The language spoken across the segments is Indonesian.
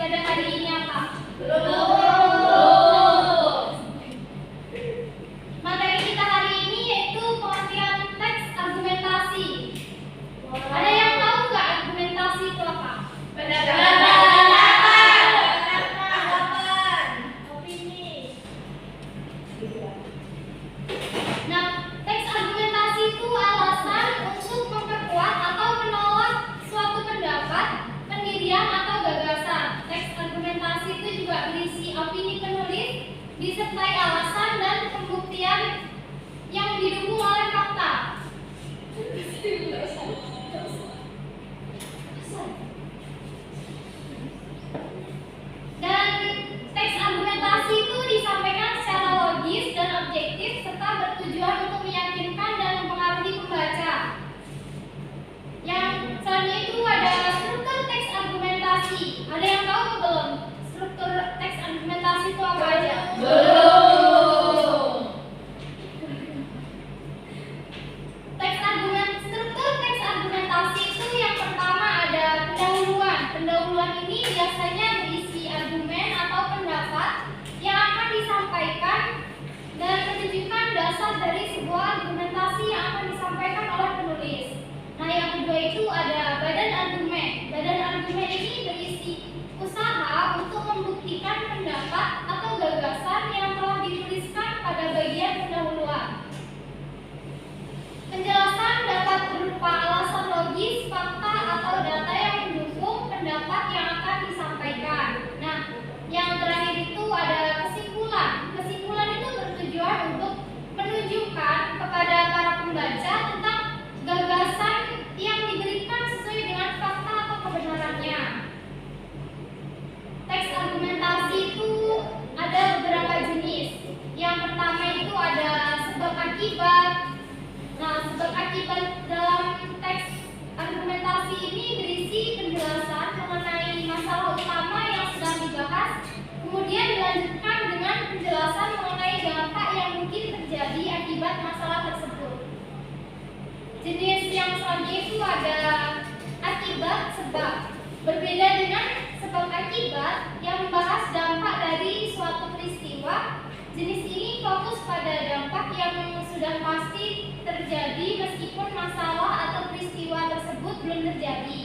pada hari ini apa? Materi kita hari ini yaitu pengertian teks argumentasi. Ada yang tahu nggak argumentasi itu apa? Opini. Nah, teks argumentasi itu alasan untuk memperkuat atau menolak suatu pendapat, pendirian atau gagasan. Teks argumentasi itu juga berisi opini penulis, disertai alasan dan pembuktian yang didukung oleh fakta. Dan teks argumentasi itu disampaikan secara logis dan objektif serta bertujuan untuk meyakinkan dan mempengaruhi pembaca. Yang selanjutnya itu ada struktur teks argumentasi. Ada yang tahu atau belum? Struktur teks argumentasi itu apa aja? Struktur teks argumentasi itu yang pertama ada pendahuluan. Pendahuluan ini biasanya berisi argumen atau pendapat yang akan disampaikan dan menunjukkan dasar dari sebuah argumentasi yang akan disampaikan oleh penulis. Nah, yang kedua itu ada badan argumen. Badan argumen ini berisi usaha untuk membuktikan pendapat atau gagasan yang telah dituliskan pada bagian pendahuluan. Penjelasan dapat berupa alasan logis, fakta, atau data yang mendukung pendapat yang akan disampaikan. Nah, yang terakhir itu ada kesimpulan. Kesimpulan itu bertujuan untuk menunjukkan kepada para pembaca tentang gagasan yang diberikan sesuai dengan fakta atau kebenarannya. Teks argumentasi itu ada beberapa jenis. Yang pertama itu ada sebab akibat. Nah, sebab akibat dalam teks argumentasi ini berisi penjelasan mengenai masalah utama yang sedang dibahas, kemudian dilanjutkan dengan penjelasan mengenai dampak yang mungkin terjadi akibat masalah tersebut. Jenis yang selanjutnya itu ada akibat sebab. Berbeda dengan sebab akibat yang membahas dampak dari suatu peristiwa, jenis ini fokus pada dampak yang sudah pasti terjadi meskipun masalah atau peristiwa tersebut belum terjadi.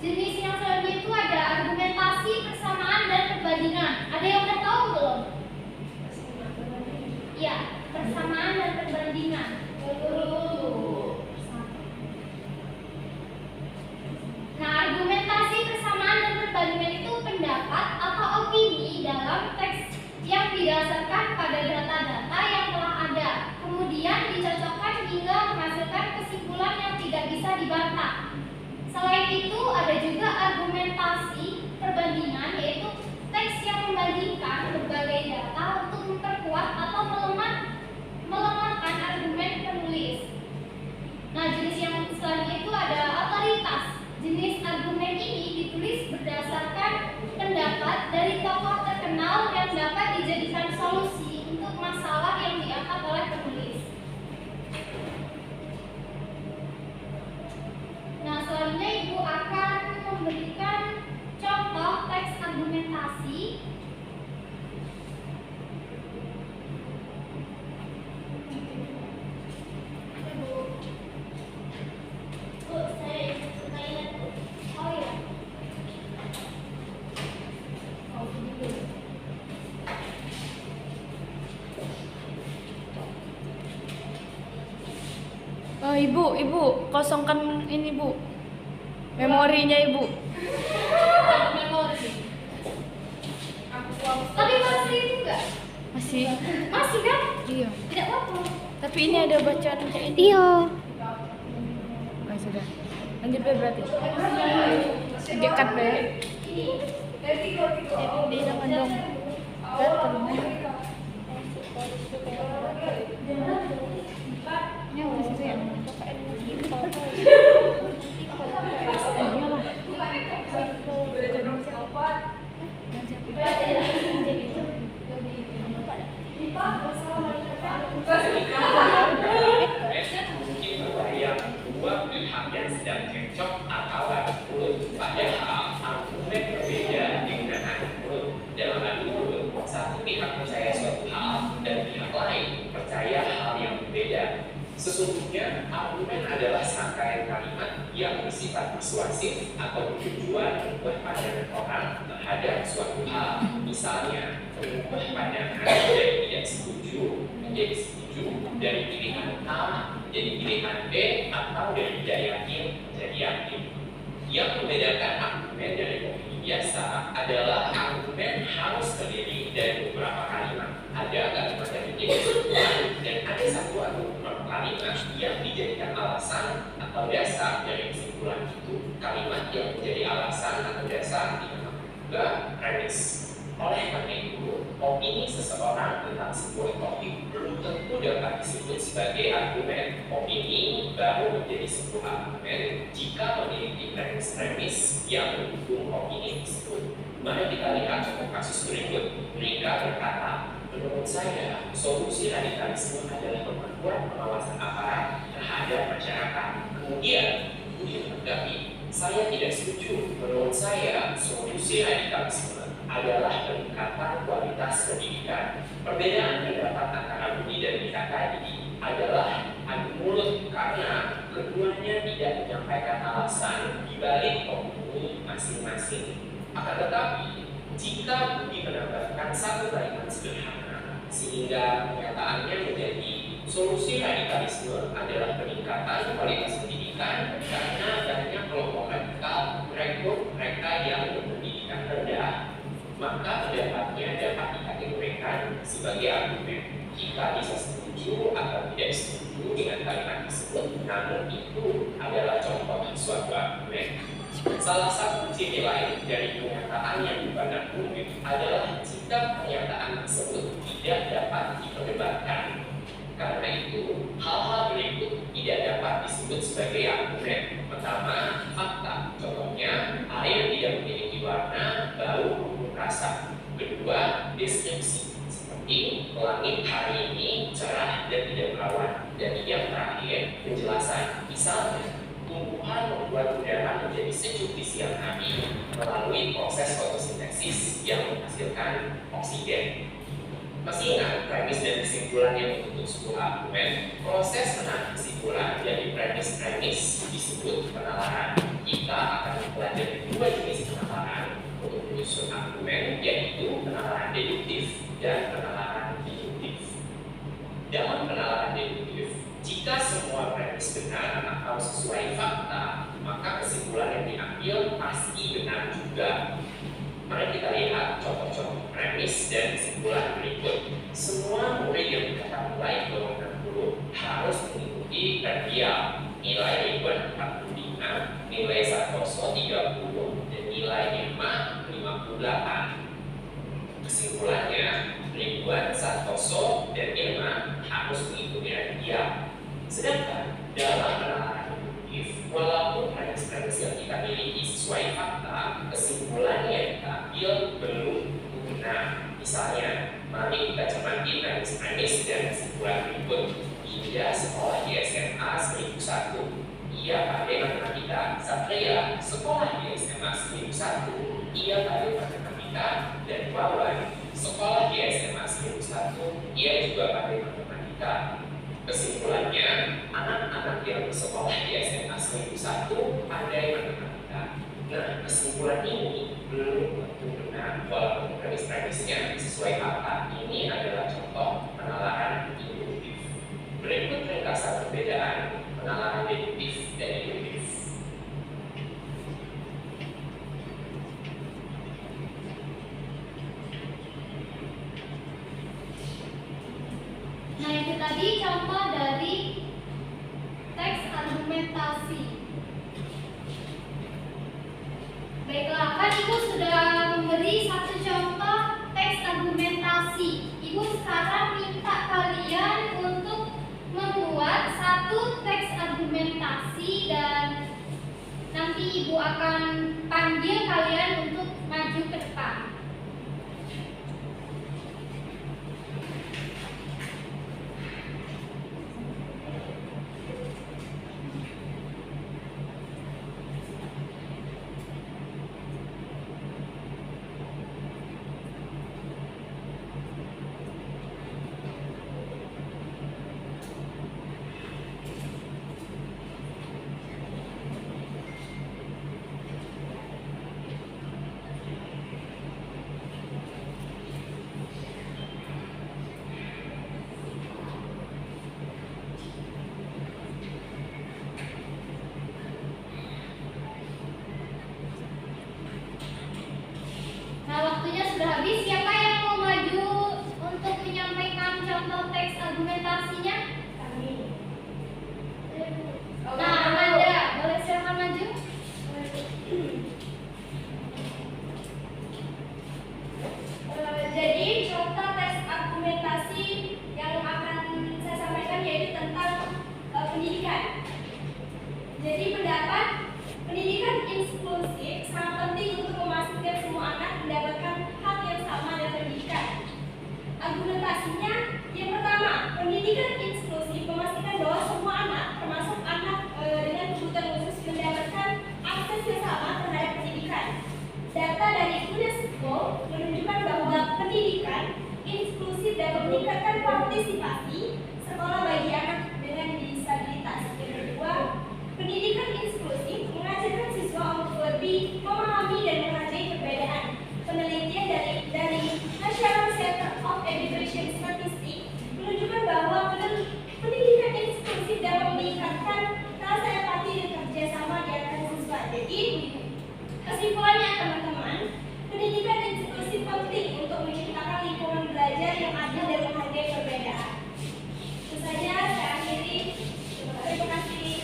Jenis yang selanjutnya itu ada argumentasi, persamaan, dan perbandingan. Ada yang udah tahu belum? Ya, persamaan dan perbandingan. Nah, argumentasi, persamaan, dan perbandingan itu pendapat atau opini dalam teks yang didasarkan pada data-data yang telah ada, kemudian dicocokkan hingga menghasilkan kesimpulan yang tidak bisa dibantah. Selain itu, ada juga argumentasi perbandingan, yaitu teks yang membandingkan berbagai data untuk memperkuat atau melemahkan argumen penulis. Nah, jenis yang selanjutnya itu ada otoritas. Jenis argumen ini ditulis berdasarkan pendapat dari tokoh terkenal yang dapat dijadikan solusi untuk masalah yang diangkat oleh penulis. Nah, selanjutnya Ibu akan memberikan contoh teks argumentasi. Ibu, kosongkan ini, Bu. Memorinya, Ibu. Memori. Tapi masih itu enggak? Masih. Masih kan? Iya. Tidak apa-apa. Tapi ini ada bacaan kayak ini. Iya. Oh, sudah. Lanjut Be, berarti. Dekat Be. Di jangan dong. Datang. Ini apa sih ya? Yang sedang cekcok atau padahal Sesungguhnya, argumen adalah serangkaian kalimat yang bersifat persuasif atau bertujuan mengubah pandangan orang terhadap suatu hal. Misalnya, mengubah pandangan dari tidak setuju menjadi setuju, dari pilihan A menjadi pilihan B, atau dari tidak yakin menjadi yakin. Yang membedakan argumen dari opini biasa adalah argumen harus terdiri dari beberapa kalimat. Ada kalimat yang menjadi kesimpulan dan ada satu atau beberapa kalimat yang dijadikan alasan atau dasar dari kesimpulan itu. Kalimat yang menjadi alasan atau dasar dinamakan juga premis. Oleh karena itu, opini seseorang tentang sebuah topik belum tentu dapat disebut sebagai argumen. Opini baru menjadi sebuah argumen jika memiliki premis-premis yang mendukung opini tersebut. Mari kita lihat contoh kasus berikut. Mereka berkata, menurut saya, solusi radikalisme adalah memperkuat pengawasan aparat terhadap masyarakat. Kemudian, dia menanggapi, saya tidak setuju. Menurut saya, solusi radikalisme adalah peningkatan kualitas pendidikan. Perbedaan pendapat antara Budi dan Mika tadi adalah adu mulut karena keduanya tidak menyampaikan alasan di balik opini masing-masing. Akan tetapi, jika Budi menambahkan satu kalimat sederhana sehingga pernyataannya menjadi solusi radikalisme adalah peningkatan kualitas pendidikan karena banyak kelompok radikal merekrut mereka yang berpendidikan rendah, maka pendapatnya dapat dikategorikan sebagai argumen. Jika bisa setuju atau tidak setuju dengan kalimat tersebut, namun itu adalah contoh suatu argumen. Salah satu ciri lain dari pernyataan yang dipandang umum adalah jika pernyataan tersebut tidak dapat diperdebatkan. Karena itu, hal-hal berikut tidak dapat disebut sebagai argumen. Pertama, fakta. Contohnya, air tidak memiliki warna, bau, maupun rasa. Kedua, deskripsi. Seperti, langit hari ini cerah dan tidak berawan. Dan yang terakhir, penjelasan. Misalnya, tumbuhan membuat udara menjadi sejuk di siang hari melalui proses fotosintesis yang menghasilkan oksigen. Masih ingat premis dan kesimpulan yang menuntut sebuah argumen? Proses menarik kesimpulan dari premis-premis disebut penalaran. Kita akan mempelajari dua jenis penalaran untuk menyusun argumen, yaitu penalaran deduktif dan penalaran induktif. Dalam penalaran deduktif, jika semua premis benar atau sesuai fakta, maka kesimpulan yang diambil pasti benar juga. Mari kita lihat contoh-contoh premis dan kesimpulan berikut. Semua murid yang mendapat nilai golongan 60 harus mengikuti remedial. Nilai Ridwan 45, nilai Santoso 30, dan nilai Emma 58. Kesimpulannya, Ridwan, Santoso, dan Emma harus mengikuti remedial. Sedangkan dalam penalaran deduktif, walaupun premis-premis yang kita miliki sesuai fakta, kesimpulan yang kita ambil belum benar. Misalnya, mari kita cermati premis-premis dan kesimpulan berikut. Dia sekolah di SMA 1001. Ia pandai matematika. Satria sekolah di SMA 1001. Ia pandai matematika. Dan Wawan sekolah di SMA 1001. Ia juga pandai matematika. Kesimpulannya, anak-anak yang bersekolah di SMA 1001 pandai matematika. Nah, kesimpulan ini belum tentu benar walaupun premis-premisnya sesuai fakta. Ini adalah contoh penalaran induktif. Berikut ringkasan perbedaan penalaran deduktif dan induktif. Nah, itu tadi contoh dari teks argumentasi. Baiklah, kan Ibu sudah memberi satu contoh teks argumentasi. Ibu sekarang minta kalian untuk membuat satu teks argumentasi dan nanti Ibu akan panggil kalian untuk maju ke depan. sekolah bagi anak dengan disabilitas. Yang kedua, pendidikan inklusif mengajarkan siswa untuk lebih memahami dan menghargai perbedaan. Penelitian dari National Center of Education Statistics menunjukkan bahwa pendidikan inklusif dapat meningkatkan rasa empati dan kerjasama di antara siswa. Jadi, kesimpulannya teman-teman, pendidikan inklusif penting untuk menciptakan lingkungan belajar yang adil dan menghargai perbedaan. Itu saja saya akhiri. Terima kasih.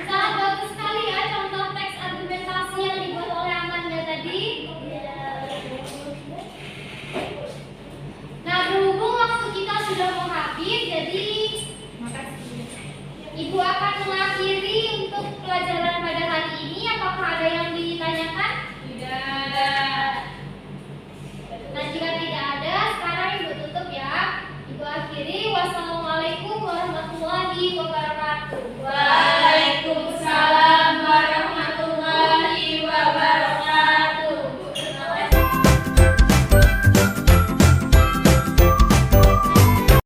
Sangat bagus sekali ya contoh teks argumentasi yang dibuat oleh Amanda tadi. Nah, berhubung waktu kita sudah mau habis, jadi Ibu akan mengakhiri untuk pelajaran pada hari ini. Apakah ada yang ditanyakan? Tidak. Nah, jika tidak ada, sekarang Ibu tutup ya. Ibu akhiri. Wassalamualaikum warahmatullahi wabarakatuh.